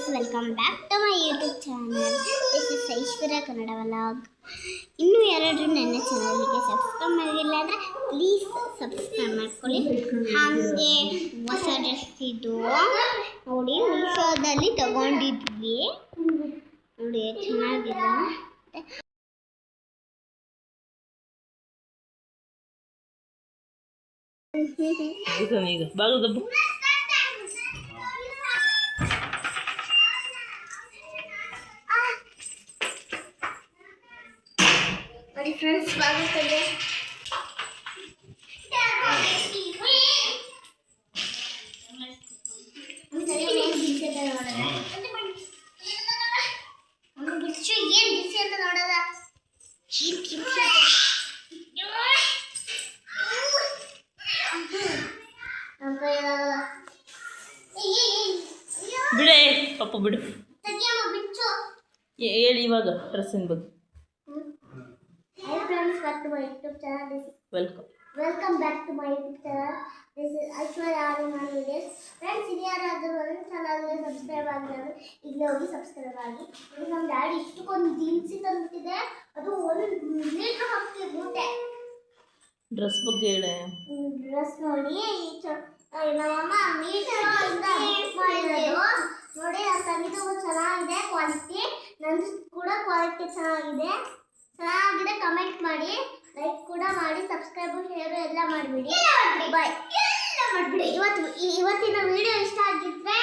Friends, welcome back to my YouTube channel. This is Aishwarya Kannada vlog. ಇನ್ನೂ ಯಾರಾದರೂ ನನ್ನ ಚಾನಲ್ಗೆ ಸಬ್ಸ್ಕ್ರೈಬ್ ಮಾಡಿಲ್ಲ ಅಂದರೆ ಪ್ಲೀಸ್ ಸಬ್ಸ್ಕ್ರೈಬ್ ಮಾಡ್ಕೊಳ್ಳಿ. ಹಾಗೆ ಹೊಸ ಡ್ರೆಸ್ ಇದು ನೋಡಿ, ಮೀಶೋದಲ್ಲಿ ತಗೊಂಡಿದ್ವಿ. ನೋಡಿ ಚೆನ್ನಾಗಿದೆ. ಫ್ರೆಂಡ್ಸ್ ಬಾಗುತ್ತದೆ. ಏನ್ ಬಿಸಿ ಅಂತ ನೋಡೋದ ಬಿಡೆ ಪಪ್ಪ ಬಿಡು. ಹೇಳಿ ಇವಾಗ ಡ್ರೆಸ್ಸಿನ ಬಗ್ಗೆ. Welcome back to my YouTube channel. This is Aishwarya videos. Friends, ಇದು ಯಾರಾದರೂ ನನ್ನ ಚಾನಲ್ಗೆ ಸಬ್ಸ್ಕ್ರೈಬ್ ಆಗಿದ್ದಾರೆ ಈಗಲೇ ಹೋಗಿ ಸಬ್ಸ್ಕ್ರೈಬ್ ಆಗಿ. ನಮ್ಮ ಡ್ಯಾಡಿ ಇಷ್ಟಕ್ಕೊಂದು ದಿನಸಿ ತಂದಿದೆ, ಅದು 1 ಲೀಟರ್ ಹಾಕ್ತೀವಿ ಮೂಟೆ. ಡ್ರೆಸ್ ಬಗ್ಗೆ ಹೇಳೆ. ಡ್ರೆಸ್ ನೋಡಿ, ನಮ್ಮಮ್ಮ ಮೀಶೋಯಿಂದ ಬುಕ್ ಮಾಡಿರೋದು. ನೋಡಿ, ನಾನು ತಂದಿದ್ದು ಚೆನ್ನಾಗಿದೆ ಕ್ವಾಲಿಟಿ. ನಂದು ಕೂಡ ಕ್ವಾಲಿಟಿ ಚೆನ್ನಾಗಿದೆ. ಕಮೆಂಟ್ ಮಾಡಿ, ಲೈಕ್ ಕೂಡ ಮಾಡಿ, ಸಬ್ಸ್ಕ್ರೈಬ್ ಶೇರ್ ಎಲ್ಲ ಮಾಡಿಬಿಡಿ. ಬಾಯ್. ಇವತ್ತಿನ ವಿಡಿಯೋ ಇಷ್ಟ ಆಗಿದ್ರೆ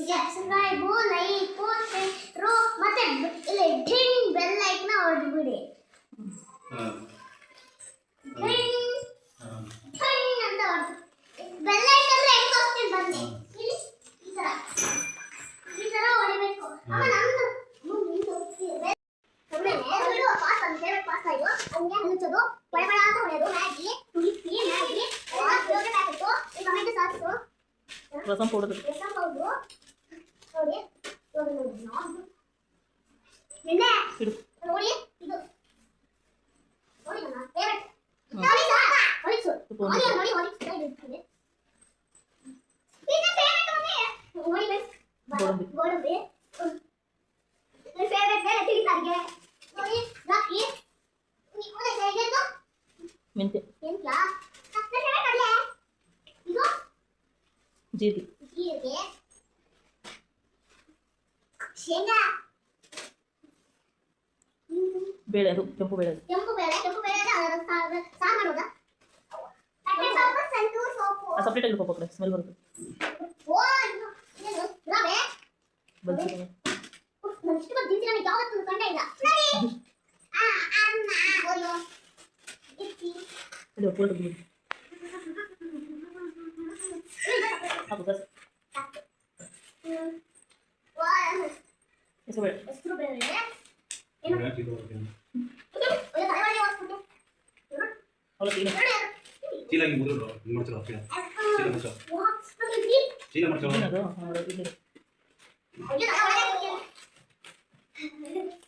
ಸಬ್ಸ್ಕ್ರೈಬು, ಲೈಕು, ಶೇರು ಮತ್ತೆ ಇಲ್ಲಿ ಡಿಂಗ್ ಬೆಲ್ ಲೈಕ್ನ ಹೊಡೆದ್ಬಿಡಿ. ಅಂತ ಬೆಲ್ ಲೈಕ್ ಅಂದ್ರೆ ಹೆಂಗ್ ತೋರಿಸ್ತೀನಿ ಬನ್ನಿ. ಈ ತರ ಹೊಡಿಬೇಕು. ನಮ್ದು ರಸಂ ಪೌಡರ್ ನೋಡಿ, ಇದು ನೋಡಿ ನನ್ನ ಫೇವರೇಟ್. ಗೋಡಂಬಿ ಫೇವರೇಟ್ ಬೇರೆ ತಿಳಿಸಾರಿಗೆ. ನೋಡಿ, ರಾಕಿ ಮೆಂತೆ ಎಂತ ಕಡಲೆ, ಇದು ಜೀರಿಗೆ ಶೇಂಗಾ, ಬೇಳೆ, ಅದು ಕೆಂಪು ಬೇಳೆ. ಸಾರು ಮಾಡೋದಾ? ಸಪ್ರೇಟ್ ಆಗಿ ಪಪ್ಪ ಕಡೆ ಸ್ಮೆಲ್ ಬರುತ್ತೆ.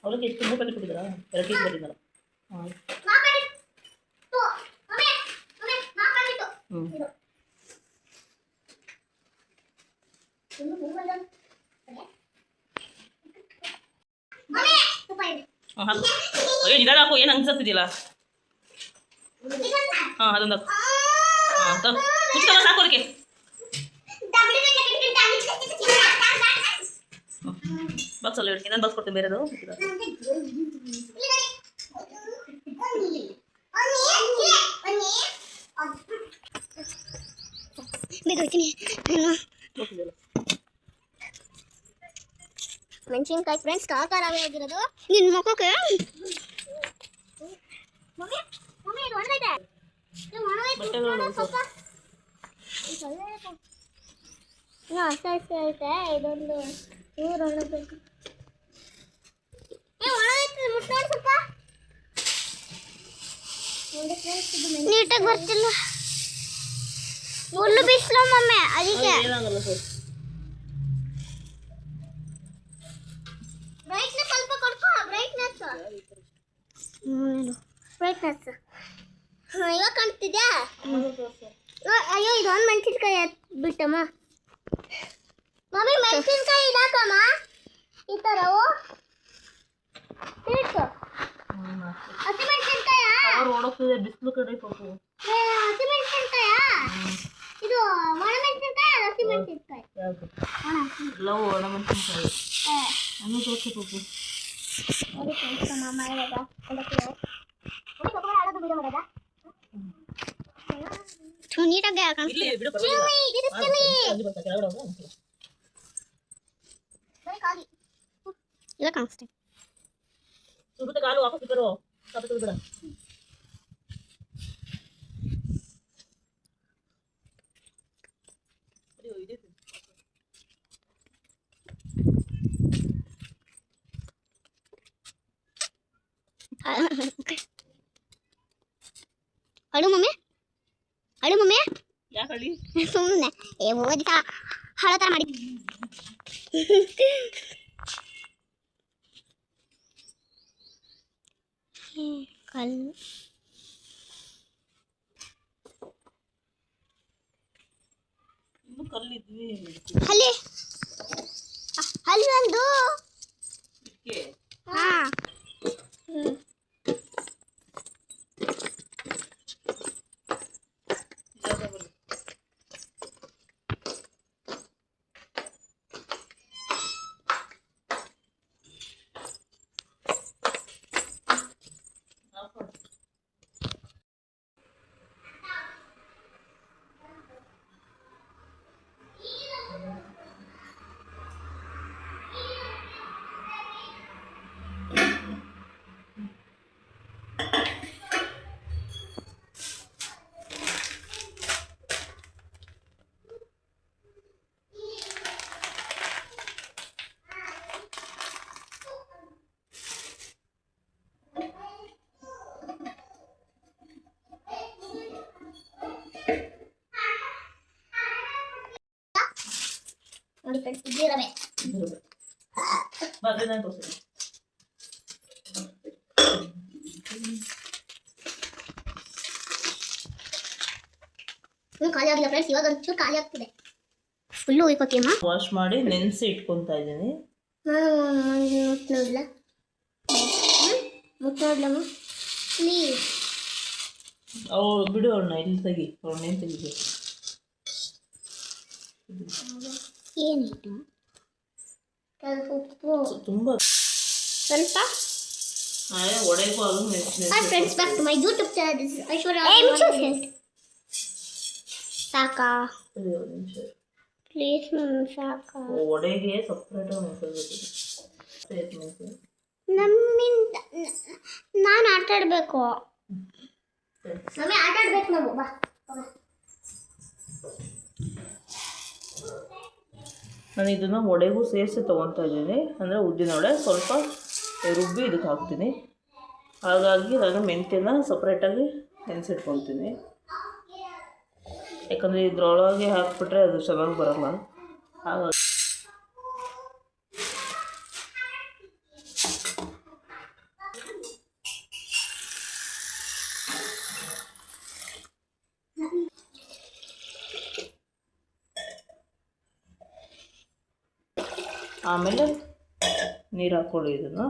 ಅವಳಿಗೆ ಎಷ್ಟು 3 ಪ್ಯಾಕೆಟ್ ಕೊಟ್ಟಿದ್ದಾರಾ? 2 ಕೆಜಿ ಬಂದಿದ್ದಲ್ಲ. ನಿಧಾನ ಹಾಕು, ಏನು ಅನ್ಸತ್ತಿದೆಯಲ್ಲ. ಹಾಂ, ಅದೊಂದು ಮುಚ್ಚಿದ ಸಾಕು ಅದಕ್ಕೆ. ಬಾಕ್ಸ್ ಅಲ್ಲಿ ಇನ್ನೊಂದು ಬಾಕ್ಸ್ ಕೊಡ್ತೀನಿ ಬೇರೆದು. ಮೆಣಸಿನ್ಕಾಯಿ ಫ್ರೆಂಡ್ಸ್ ಖಾರಾವೇ ಆಗಿರೋದು. ನಿನ್ನ ಮಕ್ಕಕ್ಕೆ ಅಷ್ಟೇ ಐತೆ. ಇದೊಂದು ಚೂರು ಒಣಗಬೇಕು. ಸ್ವಲ್ಪ ನೀಟಾಗಿ ಬರ್ತಿಲ್ಲ, ಹುಲ್ಲು ಬಿಸಿಲು ಮಮ್ಮಿ, ಅದಕ್ಕೆ ಬ್ರೈಟ್ನೆಸ್ ಸ್ವಲ್ಪ ಕೊಡ್ಕೋ. ಬ್ರೈಟ್ನೆಸ್ ಇವಾಗ ಕಾಣ್ತಿದ್ಯಾ? ಅಯ್ಯೋ, ಇದೊಂದು ಮೆಣಸಿನ್ಕಾಯಿ ಬಿಟ್ಟಮ್ಮ. ಮಮ್ಮಿ ಮೆಣಸಿನ್ಕಾಯಿ ಇದಾಕಮ್ಮ. ರವು ಇಟ್ಟು ಹಸಿಮೆಣಸಿನ್ಕಾಯ ಅವ್ರು ಓಡೋಗ್ತಿದೆ ಬಿಸಿಲು ಕಡೆ ಪಾಪು. ಹಸಿಮೆಣಸಿನ್ಕಾಯ ಇದು ಒಣಮೆಣಸಿನ್ಕಾಯ ಹಸಿಮೆಣಸಿನ್ಕಾಯಿ ಯಾವುದು ಎಲ್ಲವೂ ಒಣಮೆಣಸಿನ್ಕಾಯಿ ಅನ್ನೂ ತೋರಿಸಿ ಪಾಪು. ನೀಟಾಗಿ ಇಲ್ಲಿ ಬಿಡು ಪರವಾಗಿಲ್ಲ. ಕೆಳಗಡೆ ಹೋಗು. ಇಲ್ಲ ಕಾಣಿಸ್ತೆ ಸುಡುತ್ತೆ ಕಾಲು ವಾಪಸ್ ಬಿಟ್ಟರು ಸ್ವಲ್ಪ ಬಿಡ. ಅಳು ಮಮ್ಮಿ ಅಳು ಮಮ್ಮಿ ಯಾಕೆ ಹೇಳಿ ಸುಮ್ಮನೆ ಓದಿತಾ ಹಳ ಥರ ಮಾಡಿ ಕಲ್ಲು ಇನ್ನೂ ಕಲ್ಲಿದ್ವಿ ಅಲ್ಲಿ ಅಲ್ಲಿ ಒಂದು ಇದಕ್ಕೆ ಹಾ ನೋಡಿ ಫ್ರೆಂಡ್ಸ್ ಇದಿರವೆ ಬರ್ರಿ ನಾನು ತೋರಿಸ್ತೀನಿ. ಇನ್ನೂ ಖಾಲಿ ಆಗಿಲ್ಲ ಫ್ರೆಂಡ್ಸ್, ಇವಾಗ ಒಂಚೂರು ಖಾಲಿ ಆಗ್ತಿದೆ. ಫುಲ್ಲು ಹೋಯ್ಕೋತೀಯಮ್ಮ. ವಾಶ್ ಮಾಡಿ ನೆನೆಸಿ ಇಟ್ಕೊತಾ ಇದ್ದೀನಿ. ನಾನು ಮುಟ್ಟು ನೋಡಲ ಮುಟ್ಟು ನೋಡ್ಲಮ್ಮ ಪ್ಲೀಸ್. ಅವ್ರು ಬಿಡು ಅವ್ರನ್ನ ಇಲ್ಲಿ ತೆಗಿ, ಅವ್ರನ್ನೇನು ತೆಗಿಬೇಕು. ಏನಿತ್ತು ಸ್ವಲ್ಪ ಉಪ್ಪು ತುಂಬ ಸ್ವಲ್ಪ ಒಡೆಗೂ ಅದು friends back to my YouTube channel. This is Aishwarya. ಸಾಕಾ ಪ್ಲೀಸ್ ಸಾಕಾ? ಒಡೆಗೆ ಸಪ್ರೇಟಾಗಿ ಮಸಾಲೆ ನಮ್ಮಿಂದ ನಾನು ಆಟ ಆಡಬೇಕು. ನಮಗೆ ಆಟ ಆಡ್ಬೇಕು ನಾವು. ಬಾ ನಾನು ಇದನ್ನು ಒಡೆಗೂ ಸೇರಿಸಿ ತೊಗೊತಾ ಇದ್ದೀನಿ. ಅಂದರೆ ಉದ್ದಿನ ವಡೆ ಸ್ವಲ್ಪ ರುಬ್ಬಿ ಇದಕ್ಕೆ ಹಾಕ್ತೀನಿ. ಹಾಗಾಗಿ ನಾನು ಮೆಂತ್ಯನ ಸಪ್ರೇಟಾಗಿ ನೆನೆಸಿಟ್ಕೊಳ್ತೀನಿ. ಯಾಕಂದರೆ ಇದ್ರೊಳಗೆ ಹಾಕ್ಬಿಟ್ರೆ ಅದು ಚೆನ್ನಾಗಿ ಬರೋಲ್ಲ. ಹಾಗಾಗಿ ಆಮೇಲೆ ನೀರು ಹಾಕ್ಕೊಳ್ಳಿ ಇದನ್ನು.